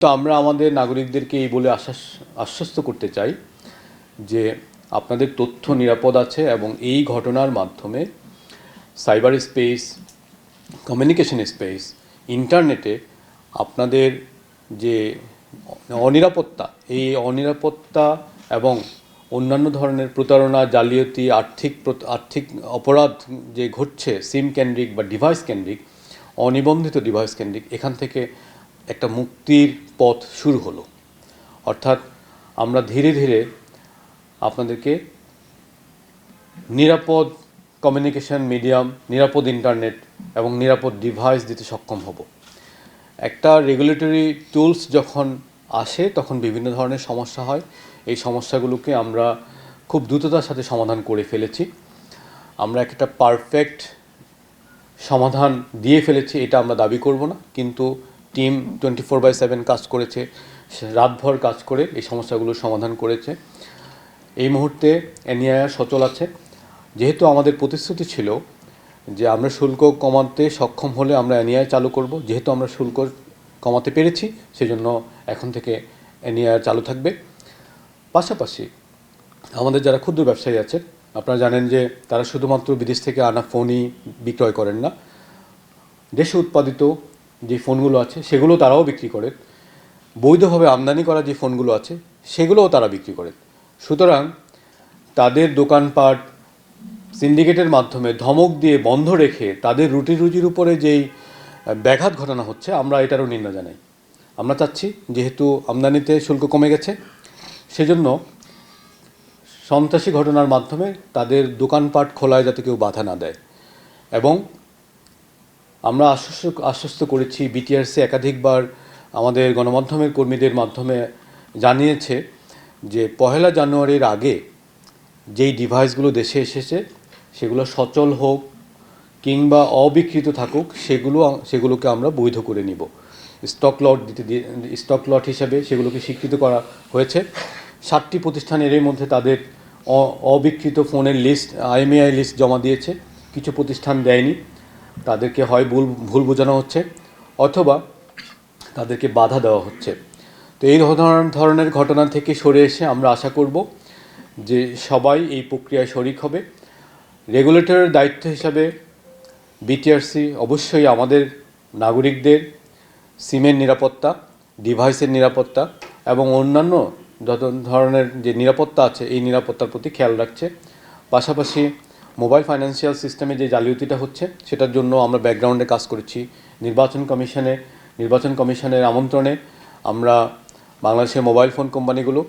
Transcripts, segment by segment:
তো আমরা আমাদের নাগরিকদেরকে এই বলে আশ্বস্ত করতে চাই যে আপনাদের তথ্য নিরাপদ আছে এবং এই ঘটনার মাধ্যমে সাইবার স্পেস, কমিউনিকেশন স্পেস, ইন্টারনেটে আপনাদের যে অনিরাপত্তা, এই অনিরাপত্তা এবং অন্যান্য ধরনের প্রতারণা, জালিয়াতি, আর্থিক অপরাধ যে ঘটছে সিম কেন্দ্রিক বা ডিভাইস কেন্দ্রিক, অনিবন্ধিত ডিভাইস কেন্দ্রিক, এখান থেকে একটা মুক্তির পথ শুরু হলো। অর্থাৎ আমরা ধীরে ধীরে আপনাদেরকে নিরাপদ কমিউনিকেশন মিডিয়াম, নিরাপদ ইন্টারনেট এবং নিরাপদ ডিভাইস দিতে সক্ষম হব। একটা রেগুলেটরি টুলস যখন আসে তখন বিভিন্ন ধরনের সমস্যা হয়। এই সমস্যাগুলোকে আমরা খুব দ্রুততার সাথে সমাধান করে ফেলেছি। আমরা একটা পারফেক্ট সমাধান দিয়ে ফেলেছি এটা আমরা দাবি করব না, কিন্তু টিম 24/7 কাজ করেছে, রাতভর কাজ করে এই সমস্যাগুলোর সমাধান করেছে। এই মুহূর্তে এনআইআর সচল আছে। যেহেতু আমাদের প্রতিশ্রুতি ছিল যে আমরা শুল্ক কমাতে সক্ষম হলে আমরা এনআইআর চালু করব, যেহেতু আমরা শুল্ক কমাতে পেরেছি সেজন্য এখন থেকে এনআইআর চালু থাকবে। পাশাপাশি আমাদের যারা ক্ষুদ্র ব্যবসায়ী আছে, আপনারা জানেন যে তারা শুধুমাত্র বিদেশ থেকে আনা ফোনই বিক্রয় করেন না, দেশে উৎপাদিত যে ফোনগুলো আছে সেগুলো তারাও বিক্রি করেন, বৈধভাবে আমদানি করা যে ফোনগুলো আছে সেগুলোও তারা বিক্রি করেন। সুতরাং তাদের দোকানপাট সিন্ডিকেটের মাধ্যমে ধমক দিয়ে বন্ধ রেখে তাদের রুটি রুজির উপরে যেই ব্যাঘাত ঘটানো হচ্ছে, আমরা এটারও নিন্দা জানাই। আমরা চাচ্ছি যেহেতু আমদানিতে শুল্ক কমে গেছে, সেজন্য সন্ত্রাসী ঘটনার মাধ্যমে তাদের দোকানপাট খোলায় যাতে কেউ বাধা না দেয়। এবং আমরা আশ্বস্ত করেছি, বিটিআরসি একাধিকবার আমাদের গণমাধ্যমের কর্মীদের মাধ্যমে জানিয়েছে যে 1 জানুয়ারির আগে যেই ডিভাইসগুলো দেশে এসেছে সেগুলো সচল হোক কিংবা অবিকৃত থাকুক, সেগুলোকে আমরা বৈধ করে নিব। স্টক লট হিসাবে সেগুলোকে স্বীকৃত করা হয়েছে। 7টি প্রতিষ্ঠান এর মধ্যে তাদের অবিকৃত ফোনের লিস্ট, IMEI লিস্ট জমা দিয়েছে। কিছু প্রতিষ্ঠান দেয়নি, তাদেরকে হয় ভুল বোঝানো হচ্ছে অথবা তাদেরকে বাধা দেওয়া হচ্ছে। তো এই ধরনের ঘটনা থেকে সরে এসে আমরা আশা করব যে সবাই এই প্রক্রিয়ায় শরিক হবে। রেগুলেটরের দায়িত্ব হিসাবে বিটিআরসি অবশ্যই আমাদের নাগরিকদের সিমের নিরাপত্তা, ডিভাইসের নিরাপত্তা এবং অন্যান্য যত ধরনের যে নিরাপত্তা আছে এই নিরাপত্তার প্রতি খেয়াল রাখছে। পাশাপাশি মোবাইল ফাইন্যান্সিয়াল সিস্টেমে যে জালিয়াতিটা হচ্ছে সেটার জন্য আমরা ব্যাকগ্রাউন্ডে কাজ করেছি। নির্বাচন কমিশনের আমন্ত্রণে আমরা বাংলাদেশের মোবাইল ফোন কোম্পানিগুলো,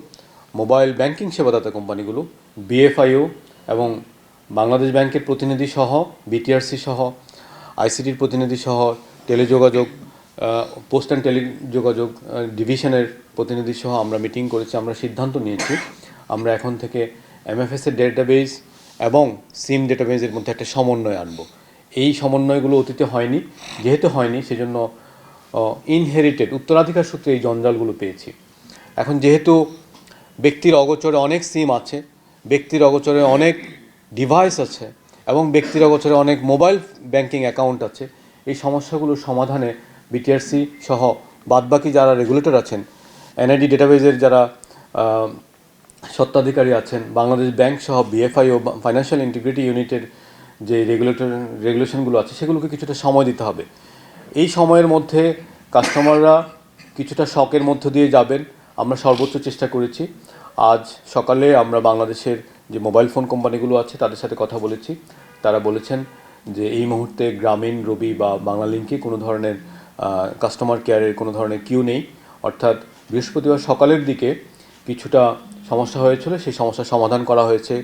মোবাইল ব্যাংকিং সেবাদাতা কোম্পানিগুলো, BFIO এবং বাংলাদেশ ব্যাংকের প্রতিনিধি সহ, বিটিআরসি সহ, ICTর প্রতিনিধি সহ, টেলিযোগাযোগ, পোস্ট অ্যান্ড টেলিযোগাযোগ ডিভিশনের প্রতিনিধি সহ আমরা মিটিং করেছি। আমরা সিদ্ধান্ত নিয়েছি আমরা এখন থেকে MFS-এর ডেটাবেস এবং সিম ডেটাবেসের মধ্যে একটা সমন্বয় আনব। এই সমন্বয়গুলো অতীতে হয়নি, যেহেতু হয়নি সেজন্য ইনহেরিটেড, উত্তরাধিকার সূত্রে এই জঞ্জালগুলো পেয়েছি। এখন যেহেতু ব্যক্তির অগোচরে অনেক সিম আছে, ব্যক্তির অগোচরে অনেক ডিভাইস আছে এবং ব্যক্তির অগোচরে অনেক মোবাইল ব্যাংকিং অ্যাকাউন্ট আছে, এই সমস্যাগুলোর সমাধানে বিটিআরসি সহ বাদবাকি যারা রেগুলেটর আছেন, NID ডেটাবেজের যারা স্বত্বাধিকারী আছেন, বাংলাদেশ ব্যাংক সহ BFIO ফাইন্যান্সিয়াল ইন্টিগ্রিটি ইউনিটের যে রেগুলেশনগুলো আছে সেগুলোকে কিছুটা সময় দিতে হবে। এই সময়ের মধ্যে কাস্টমাররা কিছুটা শকের মধ্য দিয়ে যাবেন, আমরা সর্বোচ্চ চেষ্টা করেছি। আজ সকালে আমরা বাংলাদেশের যে মোবাইল ফোন কোম্পানিগুলো আছে তাদের সাথে কথা বলেছি। তারা বলেছেন যে এই মুহূর্তে গ্রামীণ, রবি বা বাংলালিংকে কোনো ধরনের কাস্টমার কেয়ারের কোনো ধরনের কিউ নেই। অর্থাৎ বৃহস্পতিবার সকালের দিকে কিছুটা সমস্যা হয়েছিল, সেই সমস্যার সমাধান করা হয়েছে।